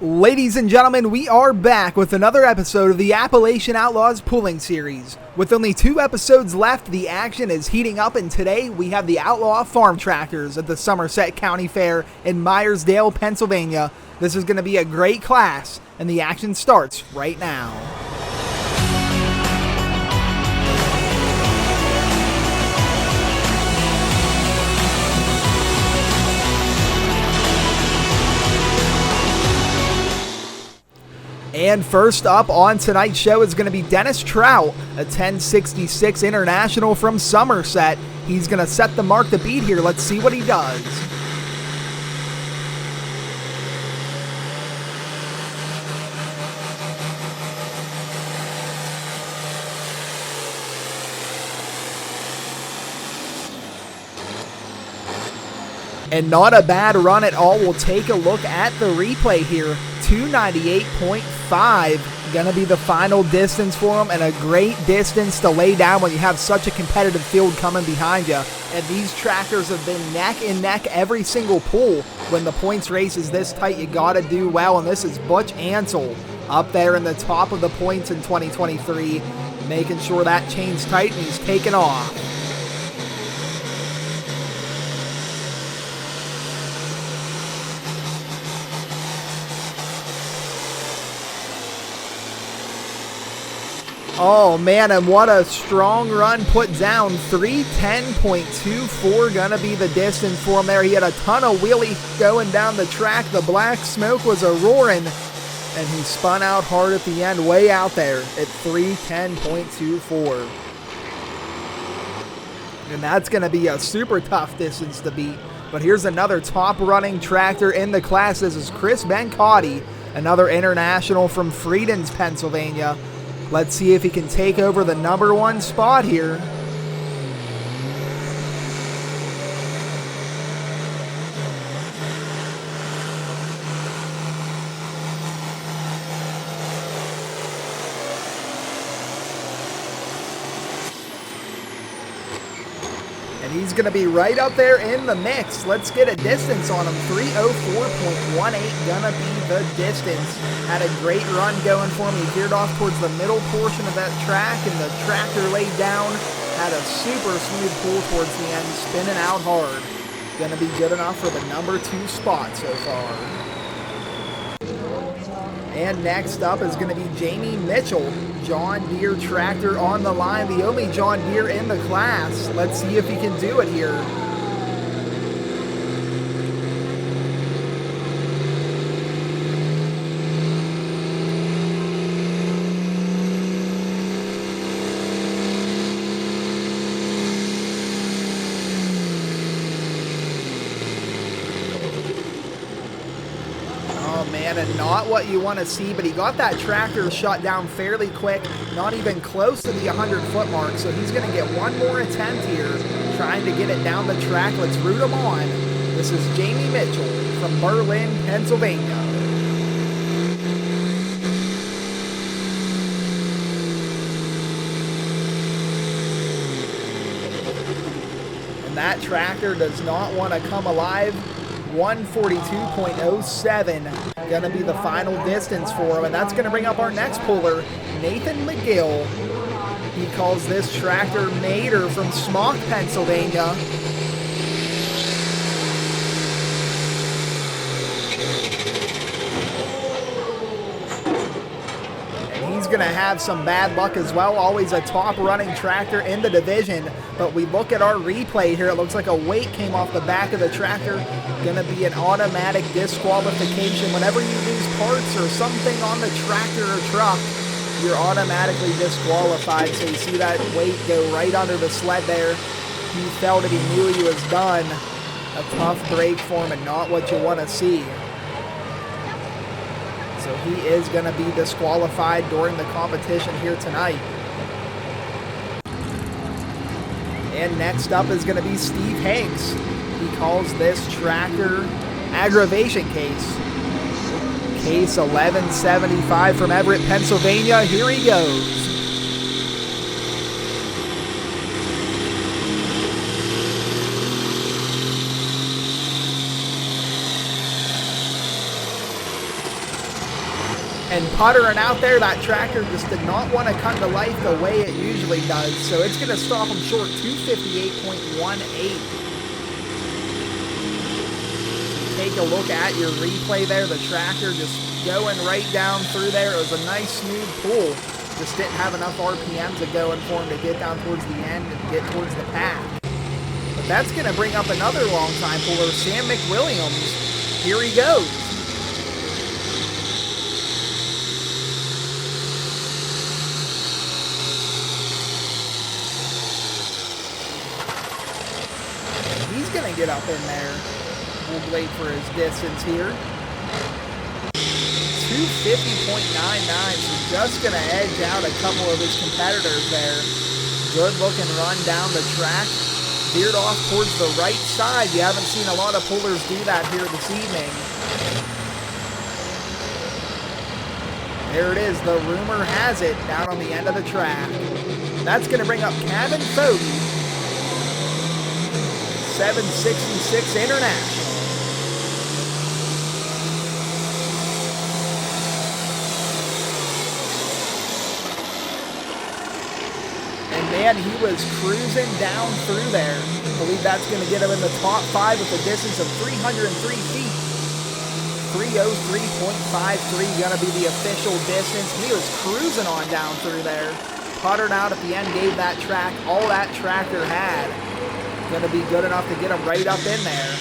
Ladies and gentlemen, we are back with another episode of the Appalachian Outlaws Pulling Series. With only 2 episodes left, the action is heating up, and today we have the Outlaw Farm Tractors at the Somerset County Fair in Myersdale, Pennsylvania. This is going to be a great class, and the action starts right now. And first up on tonight's show is going to be Dennis Trout, a 1066 international from Somerset. He's going to set the mark to beat here. Let's see what he does. And not a bad run at all. We'll take a look at the replay here. 298.5 gonna be the final distance for him, and a great distance to lay down when you have such a competitive field coming behind you. And these tractors have been neck and neck every single pull. When the points race is this tight, you gotta do well, and this is Butch Ansel up there in the top of the points in 2023, making sure that chain's tight, and he's taking off. Oh man, and what a strong run put down. 3:10.24 gonna be the distance for him there. He had a ton of wheelie going down the track. The black smoke was a roaring, and he spun out hard at the end, way out there at 3:10.24. And that's gonna be a super tough distance to beat. But here's another top running tractor in the class. This is Chris Vancotti, another international from Freedoms, Pennsylvania. Let's see if he can take over the number 1 spot here. And he's going to be right up there in the mix. Let's get a distance on him. 3:04.18 gonna be the distance. Had a great run going for him. He veered off towards the middle portion of that track, and the tractor laid down. Had a super smooth pull towards the end, spinning out hard. Gonna be good enough for the number 2 spot so far. And next up is going to be Jamie Mitchell, John Deere tractor on the line, the only John Deere in the class. Let's see if he can do it here. And not what you want to see, but he got that tractor shut down fairly quick, not even close to the 100-foot mark, so he's going to get one more attempt here, trying to get it down the track. Let's root him on. This is Jamie Mitchell from Berlin, Pennsylvania. And that tractor does not want to come alive. 142.07 gonna be the final distance for him, and that's gonna bring up our next puller, Nathan McGill. He calls this tractor Mater from Smock, Pennsylvania. Going to have some bad luck as well. Always a top running tractor in the division, but we look at our replay here. It looks like a weight came off the back of the tractor. Going to be an automatic disqualification. Whenever you lose parts or something on the tractor or truck, you're automatically disqualified. So you see that weight go right under the sled there. He felt it, he knew he was done. A tough break for him and not what you want to see. So he is going to be disqualified during the competition here tonight. And next up is going to be Steve Hanks. He calls this tractor aggravation case. Case 1175 from Everett, Pennsylvania. Here he goes. And puttering out there, that tractor just did not want to come to life the way it usually does. So it's going to stop him short, 258.18. Take a look at your replay there. The tractor just going right down through there. It was a nice smooth pull. Just didn't have enough RPMs going for him to get down towards the end and get towards the pack. But that's going to bring up another long time puller, Sam McWilliams. Here he goes. He's going to get up in there. We'll wait for his distance here. 250.99, so just going to edge out a couple of his competitors there. Good looking run down the track. Veered off towards the right side. You haven't seen a lot of pullers do that here this evening. There it is. The rumor has it down on the end of the track. That's going to bring up Kevin Fogarty. 766 International. Man, he was cruising down through there. I believe that's going to get him in the top 5 with a distance of 303 feet. 303.53 going to be the official distance. He was cruising on down through there. Puttered out at the end, gave that track all that tractor had. Going to be good enough to get him right up in there.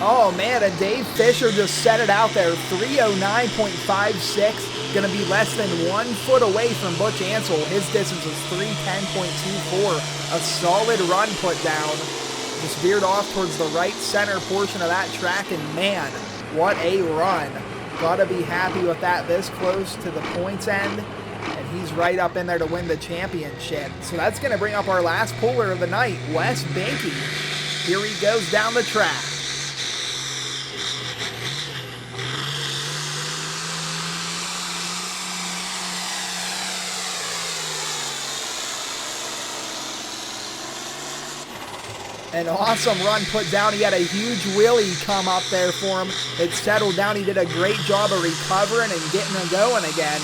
Oh man, and Dave Fisher just set it out there, 309.56, going to be less than 1 foot away from Butch Ansel. His distance was 310.24, a solid run put down. Just veered off towards the right center portion of that track, and man, what a run. Gotta be happy with that this close to the points end, and he's right up in there to win the championship. So that's going to bring up our last puller of the night, Wes Binky. Here he goes down the track. An awesome run put down. He had a huge wheelie come up there for him. It settled down. He did a great job of recovering and getting him going again.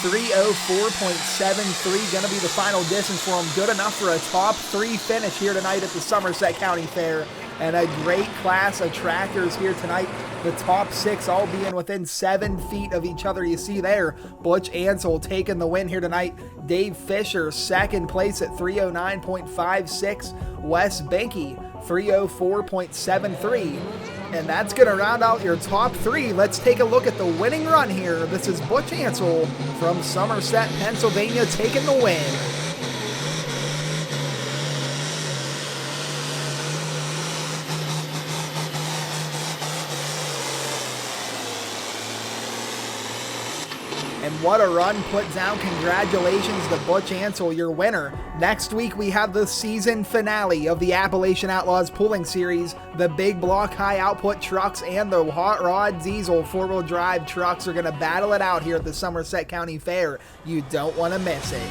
304.73 going to be the final distance for him. Good enough for a top 3 finish here tonight at the Somerset County Fair. And a great class of tractors here tonight. The top 6 all being within 7 feet of each other. You see there, Butch Ansel taking the win here tonight. Dave Fisher, second place at 309.56. Wes Binky, 304.73. And that's going to round out your top 3. Let's take a look at the winning run here. This is Butch Ansel from Somerset, Pennsylvania, taking the win. And what a run put down. Congratulations to Butch Ansel, your winner. Next week, we have the season finale of the Appalachian Outlaws Pulling Series. The big block high output trucks and the hot rod diesel 4-wheel drive trucks are going to battle it out here at the Somerset County Fair. You don't want to miss it.